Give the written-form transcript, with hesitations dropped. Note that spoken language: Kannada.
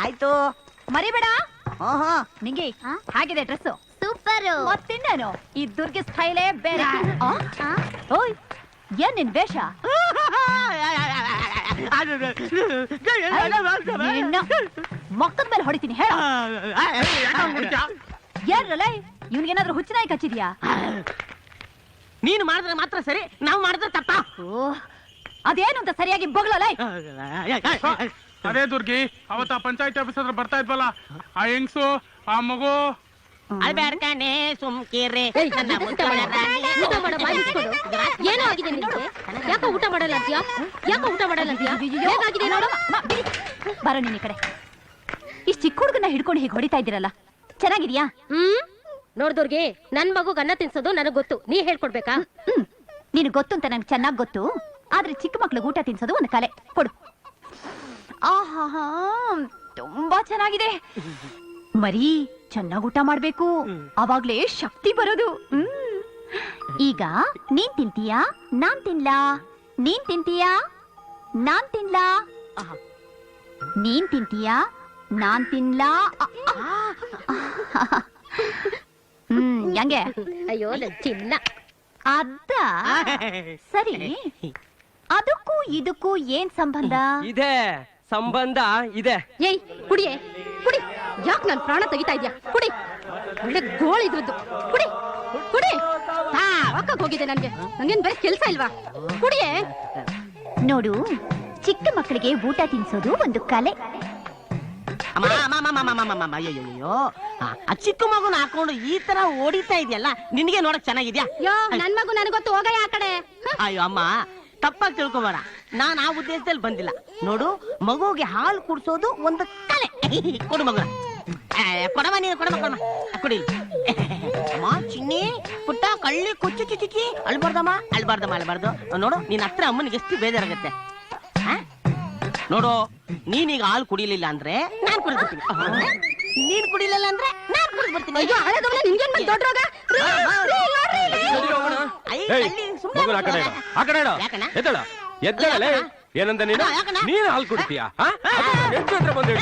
ಆಯ್ತು ಮರಿಬೇಡ. ಓಹೋ ನಿಂಗೆ ಹಾಗಿದೆ ಡ್ರೆಸ್ ಸೂಪರ್. ಮತ್ತಿನ್ನೇನು ಈ ದುರ್ಗಿ ಸ್ಟೈಲೇ ಬೇರೆ. ಓಯ್ ಏನ್ ನಿನ್ ವೇಷ? ಮಕ್ಕದ ಮೇಲೆ ಹೊಡಿತೀನಿ ಹೇಳ. ಏನ್ರಲ್ಲ ಇವ್ನಿಗೇನಾದ್ರೂ ಹುಚ್ಚನಾಯಿ ಕಚ್ಚಿದ್ಯಾ? ನೀನು ಮಾಡಿದ್ರೆ ಮಾತ್ರ ಸರಿ, ನಾವು ಮಾಡಿದ್ರೆ ತಪ್ಪ. ಅದೇನು ಅಂತ ಸರಿಯಾಗಿ ಬಗ್ಲಲ್ಲ. ಅದೇ ದುರ್ಗಿ ಅವತ್ತ ಪಂಚಾಯತ್ ಆಫೀಸ್ ಹತ್ರ ಬರ್ತಾ ಇದ್ವಲ್ಲ, ಆ ಹೆಂಗ್ಸು ಆ ಮಗು. ಅಲ್ಬೇಡ್ಕಣೆ ಸುಮ್ಕಿರಿ. ಏನೋ ಆಗಿದೆ ನಿನ್ಗೆ? ಯಾಕೋ ಊಟ ಮಾಡಲ್ಲ ಅಂತೀಯಾ? ಯಾಕೋ ಊಟ ಮಾಡಲ್ಲ ಅಂತೀಯಾ? ಹೇಗಾಗಿದೆ ನೋಡು. ಬರೋ ನಿನ್ನ ಕಡೆ. ಇಷ್ಟು ಚಿಕ್ಕ ಹುಡುಗನ್ನ ಹಿಡ್ಕೊಂಡು ಹೀಗೆ ಹೊಡಿತಾ ಇದ್ದೀರಲ್ಲ, ಚೆನ್ನಾಗಿದ್ಯಾ? ನೋಡ್ದೋರ್ಗೆ ನನ್ ಮಗುಗ್ ಅನ್ನ ತಿನ್ಸೋದು ನನಗ್ ಗೊತ್ತು, ನೀ ಹೇಳ್ಕೊಡ್ಬೇಕಾ? ನೀನು ಗೊತ್ತು ಅಂತ ನಂಗೆ ಚೆನ್ನಾಗಿ ಗೊತ್ತು. ಆದ್ರೆ ಚಿಕ್ಕ ಮಕ್ಳಿಗೆ ಊಟ ತಿನ್ಸೋದು ಒಂದು ಕಲೆ. ಕೊಡು. ಆಹಾ ತುಂಬಾ ಚೆನ್ನಾಗಿದೆ. ಮರಿ ಚೆನ್ನಾಗಿ ಊಟ ಮಾಡ್ಬೇಕು, ಅವಾಗ್ಲೇ ಶಕ್ತಿ ಬರೋದು. ಈಗ ನೀನ್ ತಿಂತೀಯಾ ನಾನ್ ತಿನ್ಲಾ? ನೀನ್ ತಿಂತೀಯಾ ನಾನ್ ತಿನ್ಲಾ? ನೀನ್ ತಿಂತೀಯಾ ನಾನ್ ತಿನ್ಲಾ? ಹೆಂಗೆ? ಅಯ್ಯೋ ನನ್ ಚಿನ್ನ. ಅದ ಸರಿ, ಅದಕ್ಕೂ ಇದಕ್ಕೂ ಏನ್ ಸಂಬಂಧ ಇದೆ? ಸಂಬಂಧ ಇದೆ. ಏಯ್ ಕುಡಿಯೇ ಕುಡಿ. ಯಾಕೆ ನನ್ ಪ್ರಾಣ ತೆಗಿತಾ ಇದ್ಯಾ? ಕುಡಿ. ಒಳ್ಳೆ ಗೋಳಿದ್ರದ್ದು. ಕುಡಿ ಕುಡಿ. ಅಕ್ಕಕ್ ಹೋಗಿದೆ ನನ್ಗೆ. ನಂಗೇನ್ ಬೇರೆ ಕೆಲ್ಸ ಇಲ್ವಾ? ಕುಡಿಯೇ. ನೋಡು, ಚಿಕ್ಕ ಮಕ್ಕಳಿಗೆ ಊಟ ತಿನ್ಸೋದು ಒಂದು ಕಲೆ. ಅಯ್ಯೋ, ಆ ಚಿಕ್ಕ ಮಗುನ ಹಾಕೊಂಡು ಈ ತರ ಓಡಿತಾ ಇದೆಯಲ್ಲ, ನಿನ್ಗೆ ನೋಡಕ್ ಚೆನ್ನಾಗಿದ್ಯಾ? ಯೋ ನನ್ ಮಗು ನನಗೊತ್ತು, ಹೋಗಯ್ಯ ಆ ಕಡೆ. ಅಯ್ಯೋ ಅಮ್ಮ, ತಪ್ಪಾಗಿ ತಿಳ್ಕೊಬೇಡ. ನಾನ್ ಆ ಉದ್ದೇಶದಲ್ಲಿ ಬಂದಿಲ್ಲ. ನೋಡು, ಮಗುಗೆ ಹಾಲು ಕುಡ್ಸೋದು ಒಂದು ಕಲೆ. ಕೊಡು ಮಗುನ. ಕೊಡವ ನೀನು, ಕೊಡವ ಕುಡಿ. ಅಮ್ಮ ಚಿನ್ನಿ ಪುಟ್ಟ ಕಳ್ಳಿ ಕುಚ್ಚು ಚುಚ್ಚಿ ಅಳ್ಬಾರ್ದಮ್ಮ, ಅಳ್ಬಾರ್ದು. ನೋಡು, ನಿನ್ನ ಹತ್ರ ಅಮ್ಮನಿಗೆ ಎಷ್ಟು ಬೇಜಾರಾಗತ್ತೆ. ನೋಡು, ನೀನೀಗ ಹಾಲು ಕುಡಿಲಿಲ್ಲ ಅಂದ್ರೆ ನಾನ್ ಕುಡಿದ್ಬಿಡ್ತೀನಿ. ನೀನ್ ಕುಡಿಲಿಲ್ಲ ಅಂದ್ರೆ ನಾನ್ ಕುಡಿದ್ಬಿಡ್ತೀನಿ. ಏನಂತ ನೀನು ಹಾಲು ಕುಡಿತೀಯಾ? ಬಂದು